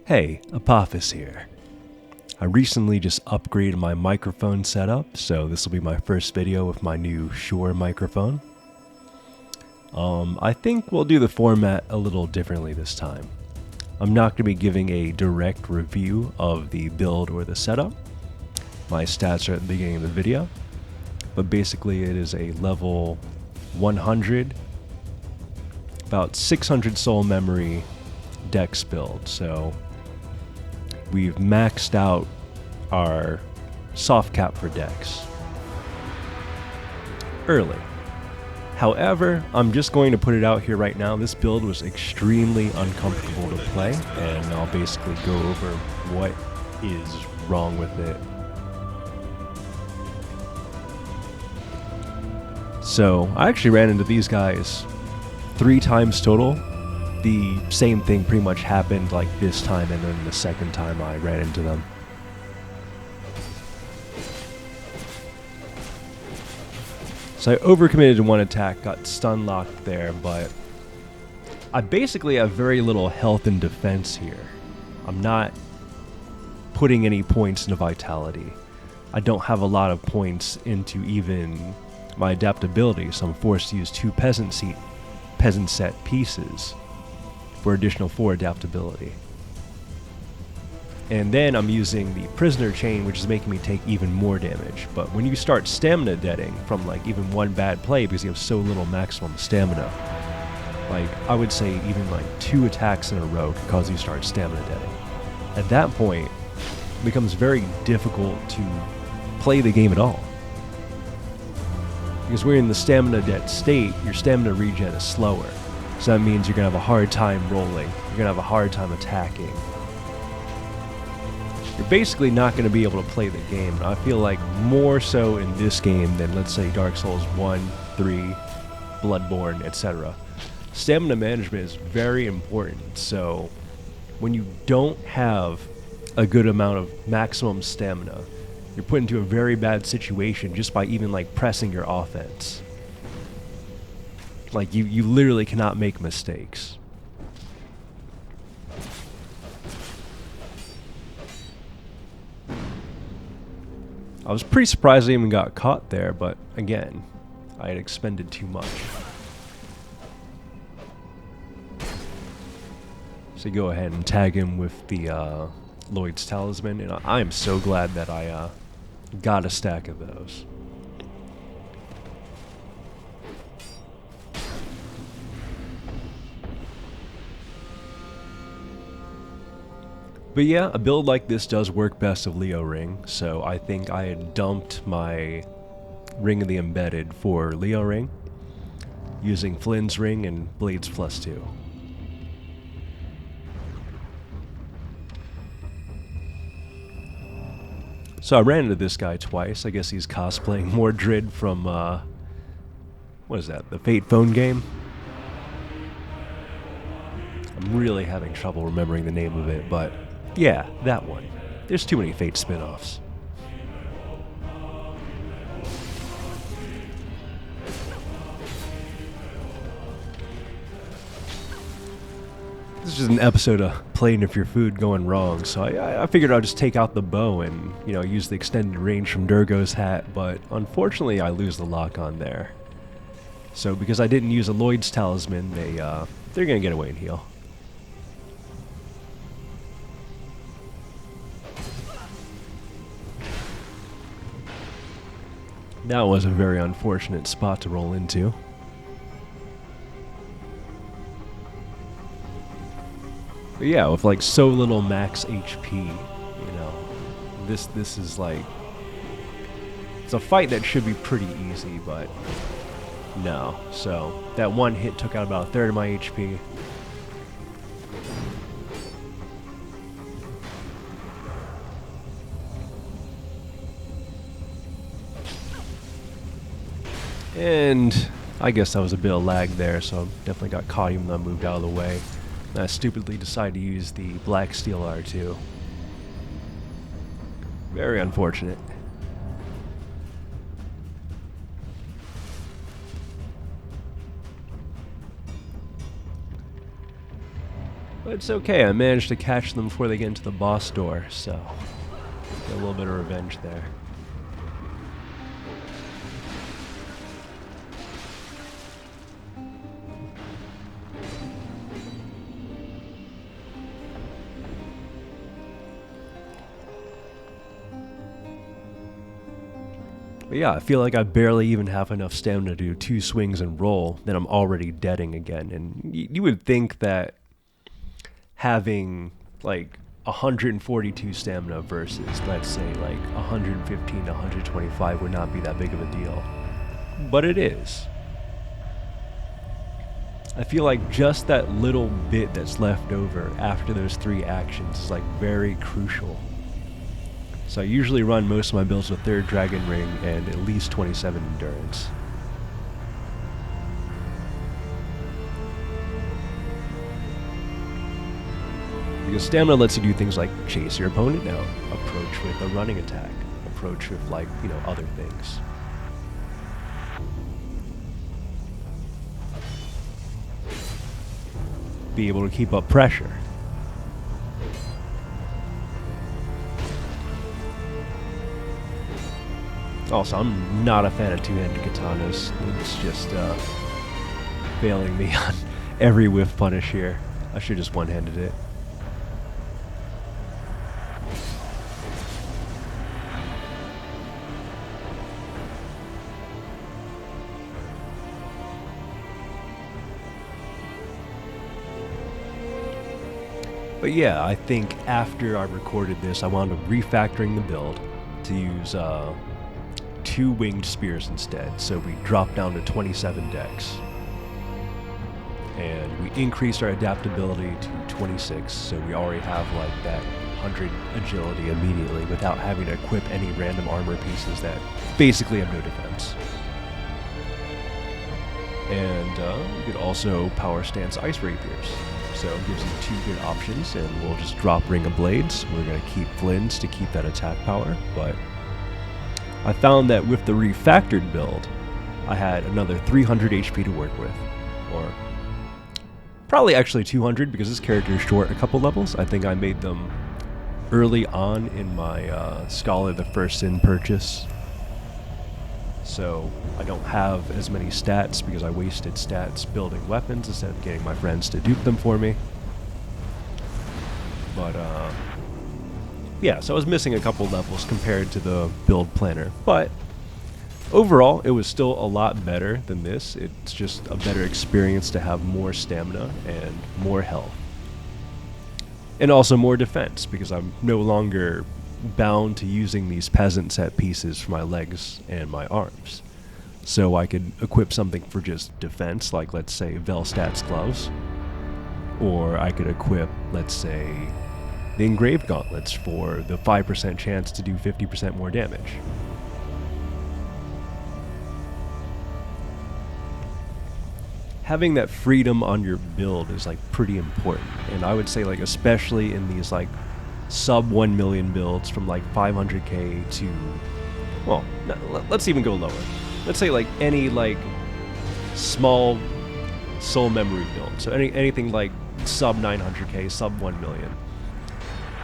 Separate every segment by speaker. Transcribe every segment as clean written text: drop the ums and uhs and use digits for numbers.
Speaker 1: Hey, Apophis here. I recently just upgraded my microphone setup, so this will be my first video with my new Shure microphone. I think we'll do the format a little differently this time. I'm not going to be giving a direct review of the build or the setup. My stats are at the beginning of the video, but basically it is a level 100, about 600 soul memory dex build, so we've maxed out our soft cap for dex early. However, I'm just going to put it out here right now. This build was extremely uncomfortable to play, and I'll basically go over what is wrong with it. So, I actually ran into these guys 3 times total. The same thing pretty much happened like this time, and then the second time I ran into them. So I overcommitted to one attack, got stun locked there, but I basically have very little health and defense here. I'm not putting any points into vitality. I don't have a lot of points into even my adaptability, so I'm forced to use 2 peasant set pieces for additional 4 adaptability. And then I'm using the prisoner chain, which is making me take even more damage. But when you start stamina deading from like even one bad play, because you have so little maximum stamina, like I would say even like 2 attacks in a row can cause you to start stamina deading. At that point, it becomes very difficult to play the game at all. Because when you're in the stamina dead state, your stamina regen is slower. So that means you're going to have a hard time rolling. You're going to have a hard time attacking. You're basically not going to be able to play the game. And I feel like more so in this game than, let's say, Dark Souls 1, 3, Bloodborne, etc. Stamina management is very important. So when you don't have a good amount of maximum stamina, you're put into a very bad situation just by even like pressing your offense. Like you literally cannot make mistakes. I was pretty surprised I even got caught there, but again, I had expended too much. So go ahead and tag him with the Lloyd's Talisman, and I am so glad that I got a stack of those. But yeah, a build like this does work best of Leo Ring, so I think I had dumped my Ring of the Embedded for Leo Ring, using Flynn's Ring and Blades +2. So I ran into this guy twice. I guess he's cosplaying Mordred from, what is that, the Fate phone game? I'm really having trouble remembering the name of it, but yeah, that one. There's too many Fate spin-offs. This is just an episode of Playing If Your Food going wrong, so I figured I'd just take out the bow and, you know, use the extended range from Durgo's hat, but unfortunately I lose the lock on there. So because I didn't use a Lloyd's Talisman, they're gonna get away and heal. That was a very unfortunate spot to roll into. But yeah, with like so little max HP, you know, this is like, it's a fight that should be pretty easy, but no. So that one hit took out about 1/3 of my HP. And I guess that was a bit of lag there, so definitely got caught even though I moved out of the way. And I stupidly decided to use the Black Steel R2. Very unfortunate. But it's okay, I managed to catch them before they get into the boss door, so get a little bit of revenge there. But yeah, I feel like I barely even have enough stamina to do 2 swings and roll, then I'm already deading again. And you would think that having like 142 stamina versus, let's say, like 115 to 125 would not be that big of a deal. But it is. I feel like just that little bit that's left over after those 3 actions is like very crucial. So I usually run most of my builds with 3rd Dragon Ring and at least 27 Endurance. Because stamina lets you do things like chase your opponent down, approach with a running attack, approach with, like, you know, other things. Be able to keep up pressure. Also, I'm not a fan of 2-handed katanas. It's just failing me on every whiff punish here. I should just one-handed it. But yeah, I think after I recorded this, I wound up refactoring the build to use 2 winged spears instead. So we dropped down to 27 decks. And we increased our adaptability to 26, so we already have like that 100 agility immediately without having to equip any random armor pieces that basically have no defense. And you could also power stance ice rapiers. So it gives you 2 good options, and we'll just drop Ring of Blades. We're going to keep Flynn's to keep that attack power, but I found that with the refactored build, I had another 300 HP to work with, or probably actually 200 because this character is short a couple levels. I think I made them early on in my Scholar the First Sin purchase. So I don't have as many stats because I wasted stats building weapons instead of getting my friends to dupe them for me. But yeah, so I was missing a couple levels compared to the build planner. But overall, it was still a lot better than this. It's just a better experience to have more stamina and more health. And also more defense, because I'm no longer bound to using these peasant set pieces for my legs and my arms. So I could equip something for just defense, like let's say Velstat's gloves. Or I could equip, let's say, the engraved gauntlets for the 5% chance to do 50% more damage. Having that freedom on your build is like pretty important, and I would say like especially in these like sub 1 million builds from like 500k to, well, let's even go lower. Let's say like any like small soul memory build. So anything like sub 900k, sub 1 million.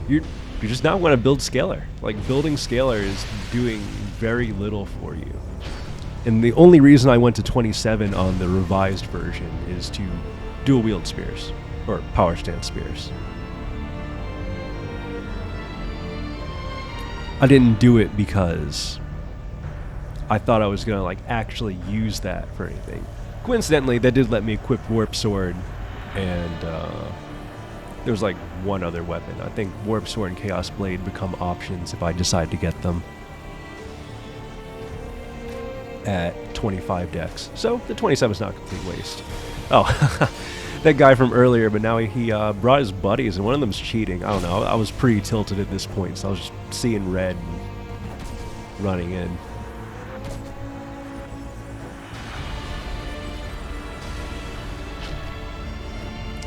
Speaker 1: You just not want to build scalar. Like building scalar is doing very little for you. And the only reason I went to 27 on the revised version is to dual wield spears, or power stance spears. I didn't do it because I thought I was going to like actually use that for anything. Coincidentally, that did let me equip Warp Sword, and there was like one other weapon. I think Warp Sword and Chaos Blade become options if I decide to get them at 25 decks. So the 27 is not a complete waste. Oh, that guy from earlier, but now he brought his buddies, and one of them's cheating. I don't know. I was pretty tilted at this point, so I was just seeing red and running in.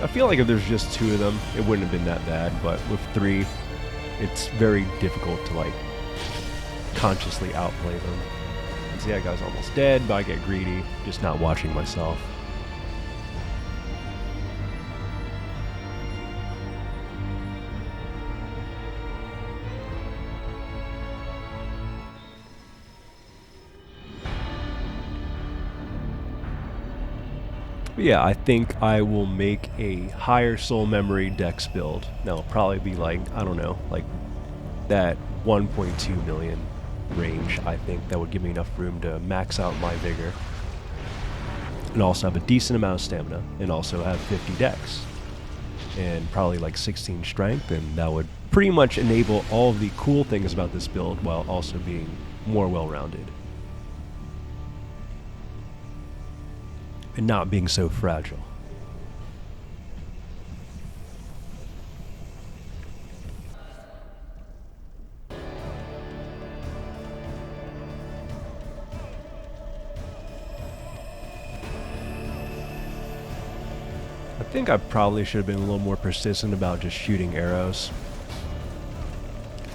Speaker 1: I feel like if there's just 2 of them, it wouldn't have been that bad, but with 3, it's very difficult to like consciously outplay them. See, that guy's almost dead, but I get greedy, just not watching myself. But yeah, I think I will make a higher soul memory dex build. That'll probably be like, I don't know, like that 1.2 million range. I think that would give me enough room to max out my vigor and also have a decent amount of stamina and also have 50 dex and probably like 16 strength, and that would pretty much enable all of the cool things about this build while also being more well-rounded and not being so fragile. I think I probably should have been a little more persistent about just shooting arrows.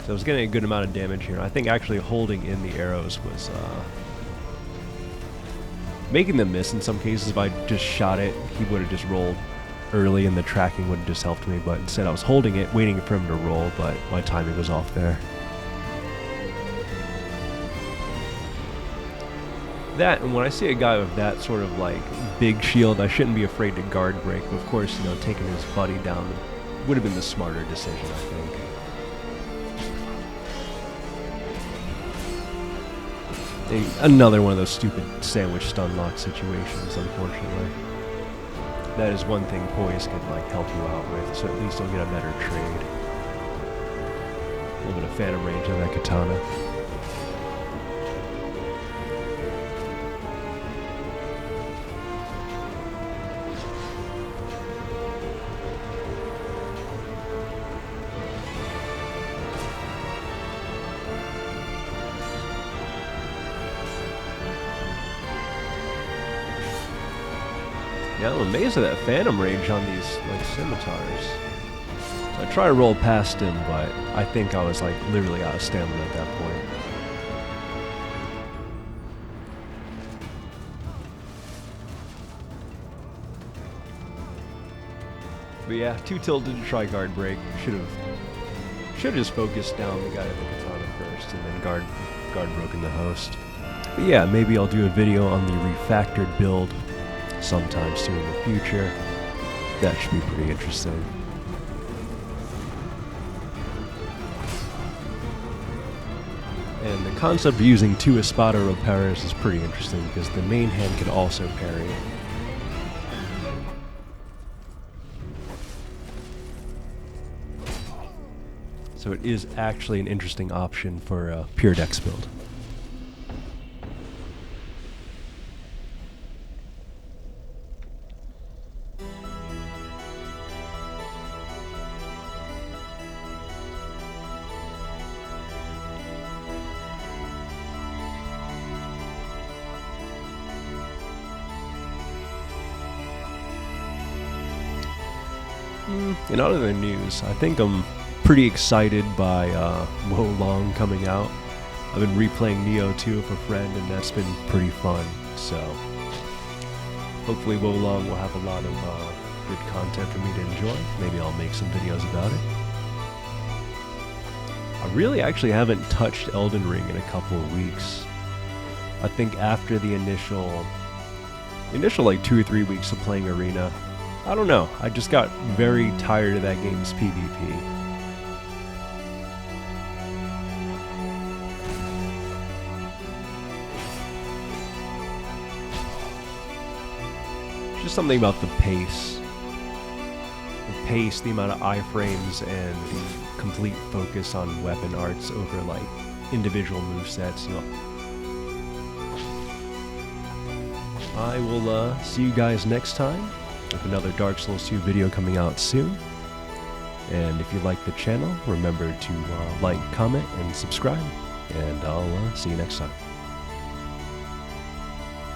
Speaker 1: So I was getting a good amount of damage here. I think actually holding in the arrows was making them miss in some cases. If I just shot it, he would have just rolled early and the tracking would have just helped me. But instead I was holding it, waiting for him to roll, but my timing was off there. That, and when I see a guy with that sort of like big shield, I shouldn't be afraid to guard break. Of course, you know, taking his buddy down would have been the smarter decision, I think. Another one of those stupid sandwich stun lock situations, unfortunately. That is one thing poise can like help you out with, so at least you'll get a better trade. A little bit of phantom range on that katana. Yeah, I'm amazed at that phantom range on these like scimitars. So I try to roll past him, but I think I was like literally out of stamina at that point. But yeah, too tilted to try guard break. Should have just focused down the guy at the katana first, and then guard broken the host. But yeah, maybe I'll do a video on the refactored build sometime soon in the future. That should be pretty interesting. And the concept of using 2 Espada repairs is pretty interesting because the main hand can also parry. So it is actually an interesting option for a pure dex build. In other news, I think I'm pretty excited by Wo Long coming out. I've been replaying Neo 2 with a friend, and that's been pretty fun. So hopefully Wo Long will have a lot of good content for me to enjoy. Maybe I'll make some videos about it. I really actually haven't touched Elden Ring in a couple of weeks. I think after the initial like 2 or 3 weeks of playing Arena, I don't know, I just got very tired of that game's PvP. Just something about the pace. The pace, the amount of iframes, and the complete focus on weapon arts over like individual movesets, you know. I will see you guys next time with another Dark Souls 2 video coming out soon. And if you like the channel, remember to like, comment, and subscribe. And I'll see you next time.